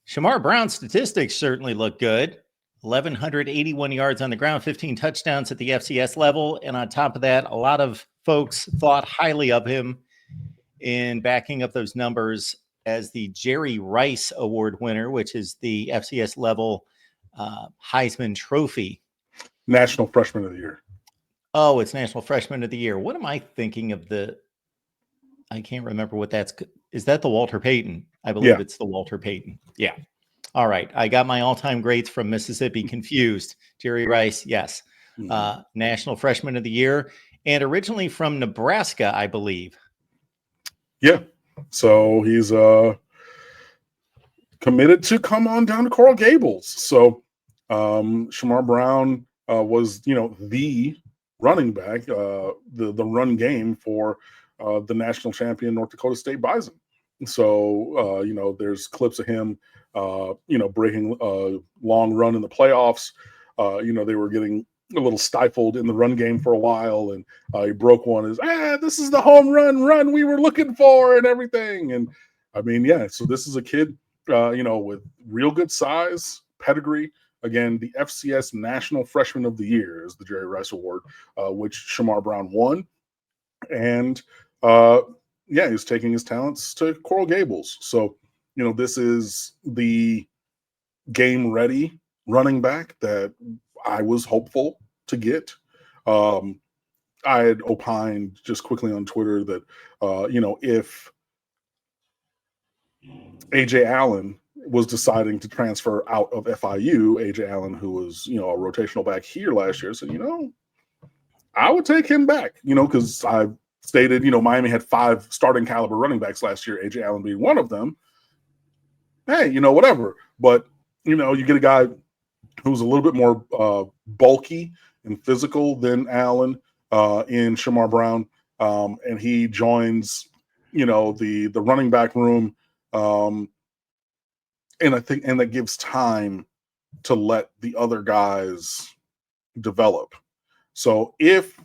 Charmar Brown's statistics certainly look good. 1,181 yards on the ground, 15 touchdowns at the FCS level. And on top of that, a lot of folks thought highly of him in backing up those numbers as the Jerry Rice Award winner, which is the FCS level Heisman Trophy. National Freshman of the Year. Oh, it's National Freshman of the Year. What am I thinking of I can't remember what that's. Is that the Walter Payton? I believe it's the Walter Payton. Yeah. All right. I got my all-time greats from Mississippi confused. Jerry Rice, yes. National Freshman of the Year. And originally from Nebraska, I believe. Yeah. So he's committed to come on down to Coral Gables. So Charmar Brown was, the running back, the run game for the national champion North Dakota State Bison. So, there's clips of him, breaking a long run in the playoffs. They were getting a little stifled in the run game for a while, and he broke one. This is the home run we were looking for and everything. And I mean, so this is a kid, with real good size, pedigree. Again, the FCS National Freshman of the Year is the Jerry Rice Award, which Charmar Brown won. And he's taking his talents to Coral Gables. So, this is the game-ready running back that I was hopeful to get. I had opined just quickly on Twitter that, if A.J. Allen was deciding to transfer out of FIU, A.J. Allen, who was, a rotational back here last year, said, I would take him back, because I stated, Miami had 5 starting caliber running backs last year, A.J. Allen being one of them. Hey, whatever. But, you get a guy who's a little bit more bulky and physical than Allen in Charmar Brown. And he joins, the running back room. And I think, and that gives time to let the other guys develop. So if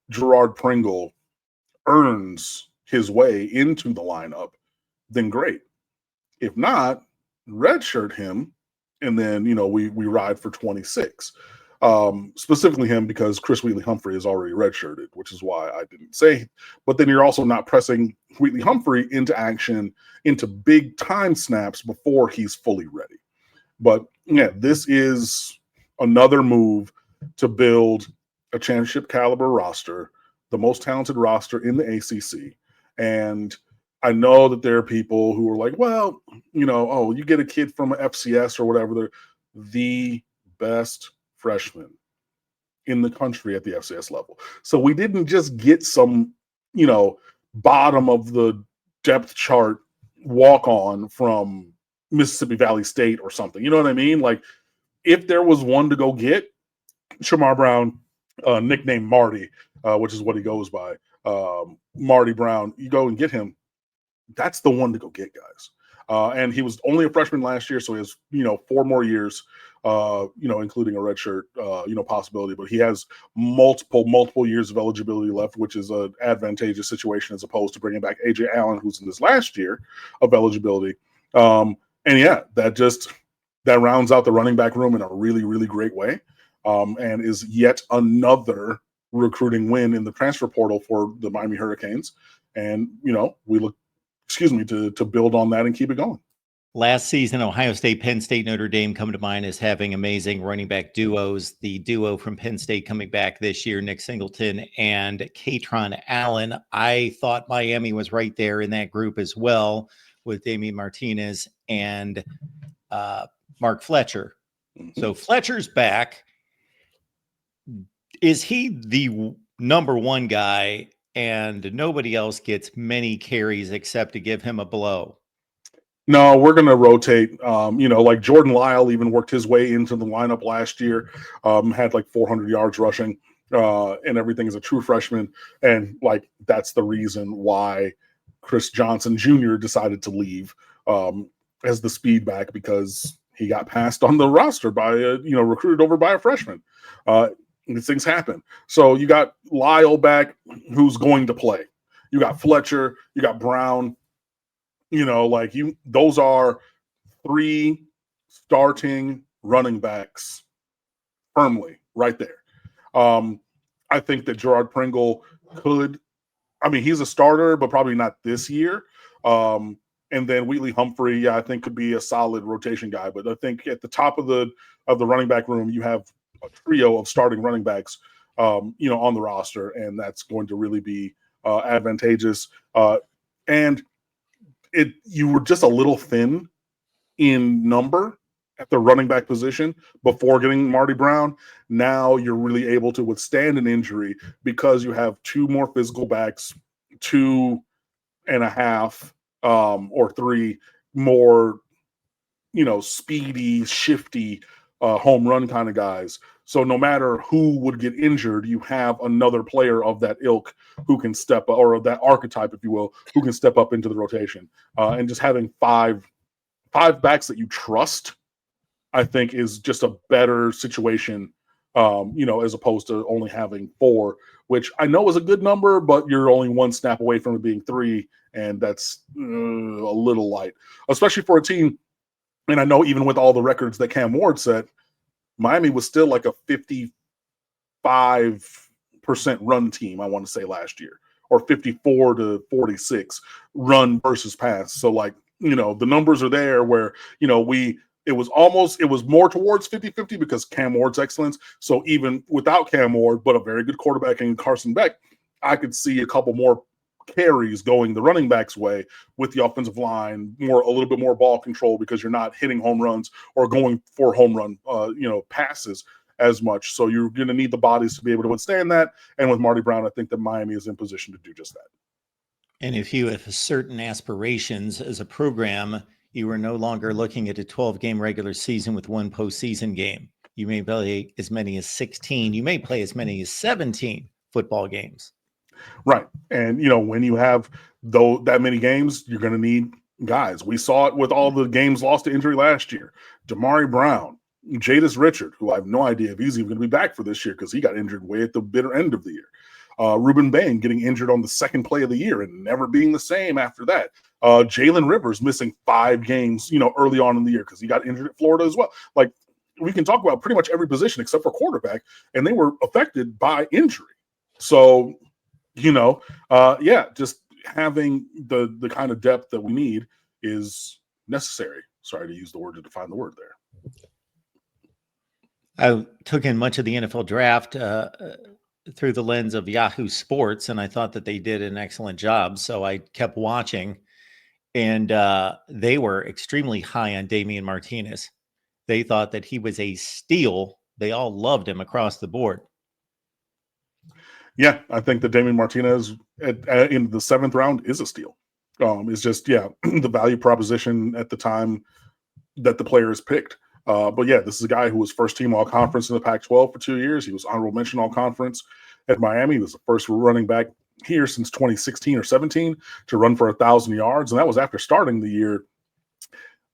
Gerard Pringle earns his way into the lineup, then great. If not, redshirt him, and then, we ride for 26. Specifically him, because Chris Wheatley-Humphrey is already redshirted, which is why I didn't say. But then you're also not pressing Wheatley-Humphrey into action, into big time snaps before he's fully ready. But this is another move to build a championship caliber roster, the most talented roster in the ACC. And I know that there are people who are like, well, you get a kid from an FCS or whatever. They're the best freshman in the country at the FCS level. So we didn't just get some, bottom of the depth chart walk on from Mississippi Valley State or something. You know what I mean? Like, if there was one to go get, Charmar Brown, nicknamed Marty, which is what he goes by, Marty Brown, you go and get him. That's the one to go get, guys. And he was only a freshman last year, so he has, 4 more years, including a redshirt, possibility. But he has multiple years of eligibility left, which is an advantageous situation as opposed to bringing back A.J. Allen, who's in his last year of eligibility. That rounds out the running back room in a really, really great way, and is yet another recruiting win in the transfer portal for the Miami Hurricanes. And, we look to build on that and keep it going. Last season, Ohio State, Penn State, Notre Dame come to mind as having amazing running back duos. The duo from Penn State coming back this year, Nick Singleton and Katron Allen. I thought Miami was right there in that group as well, with Damian Martinez and Mark Fletcher. Mm-hmm. So Fletcher's back. Is he the number one guy and nobody else gets many carries except to give him a blow? No, we're going to rotate. Like Jordan Lyle even worked his way into the lineup last year, had like 400 yards rushing and everything as a true freshman. And that's the reason why Chris Johnson Jr. decided to leave as the speed back, because he got passed on the roster by recruited over by a freshman. These things happen. So you got Lyle back, who's going to play. You got Fletcher, you got Brown. Those are 3 starting running backs firmly right there. I think that Gerard Pringle could, I mean, he's a starter, but probably not this year. And then Wheatley Humphrey, yeah, I think could be a solid rotation guy. But I think at the top of the running back room, you have a trio of starting running backs, on the roster, and that's going to really be advantageous. And you were just a little thin in number at the running back position before getting Marty Brown. Now you're really able to withstand an injury because you have two more physical backs, 2.5 or 3 more, speedy, shifty home run kind of guys. So no matter who would get injured, you have another player of that ilk who can step up, or that archetype, if you will, who can step up into the rotation. And just having five backs that you trust, I think, is just a better situation, as opposed to only having 4, which I know is a good number, but you're only one snap away from it being 3, and that's a little light, especially for a team. And I know even with all the records that Cam Ward set, Miami was still like a 55% run team, I want to say, last year, or 54 to 46 run versus pass. So, like, the numbers are there where, it was more towards 50-50 because Cam Ward's excellence. So even without Cam Ward, but a very good quarterback in Carson Beck, I could see a couple more carries going the running back's way with the offensive line, a little bit more ball control because you're not hitting home runs or going for home run, passes as much. So you're going to need the bodies to be able to withstand that. And with Marty Brown, I think that Miami is in position to do just that. And if you have certain aspirations as a program, you are no longer looking at a 12-game regular season with one postseason game. You may play as many as 16. You may play as many as 17 football games. Right. And, when you have that many games, you're going to need guys. We saw it with all the games lost to injury last year. Damari Brown, Jadis Richard, who I have no idea if he's even going to be back for this year because he got injured way at the bitter end of the year. Ruben Bain getting injured on the second play of the year and never being the same after that. Jalen Rivers missing 5 games, early on in the year because he got injured at Florida as well. Like, we can talk about pretty much every position except for quarterback, and they were affected by injury. So, just having the kind of depth that we need is necessary. Sorry to use the word to define the word there. I took in much of the NFL draft through the lens of Yahoo Sports, and I thought that they did an excellent job. So I kept watching, and they were extremely high on Damian Martinez. They thought that he was a steal. They all loved him across the board. Yeah, I think that Damian Martinez in the 7th round is a steal. It's just, the value proposition at the time that the player is picked. But yeah, this is a guy who was first team all conference in the Pac-12 for 2 years. He was honorable mention all conference at Miami. He was the first running back here since 2016 or 17 to run for 1,000 yards. And that was after starting the year,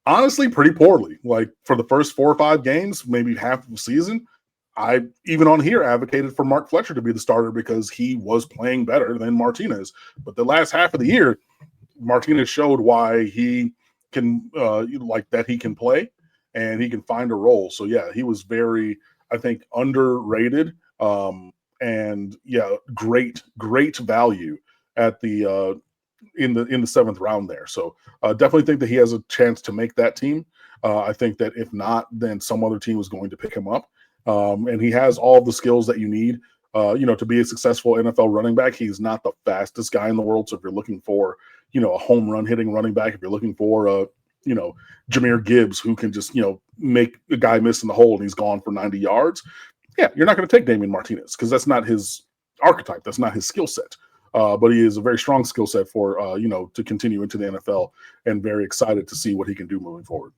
honestly, pretty poorly. Like, for the first 4 or 5 games, maybe half of the season, I, even on here, advocated for Mark Fletcher to be the starter because he was playing better than Martinez. But the last half of the year, Martinez showed why he can, that he can play and he can find a role. So yeah, he was very, I think, underrated. And yeah, great value at the in the 7th round there. So definitely think that he has a chance to make that team. I think that if not, then some other team is going to pick him up. And he has all the skills that you need, to be a successful NFL running back. He's not the fastest guy in the world. So if you're looking for, a home run hitting running back, if you're looking for Jahmyr Gibbs, who can just, make a guy miss in the hole and he's gone for 90 yards. Yeah, you're not going to take Damian Martinez because that's not his archetype. That's not his skill set. But he is a very strong skill set for, to continue into the NFL, and very excited to see what he can do moving forward.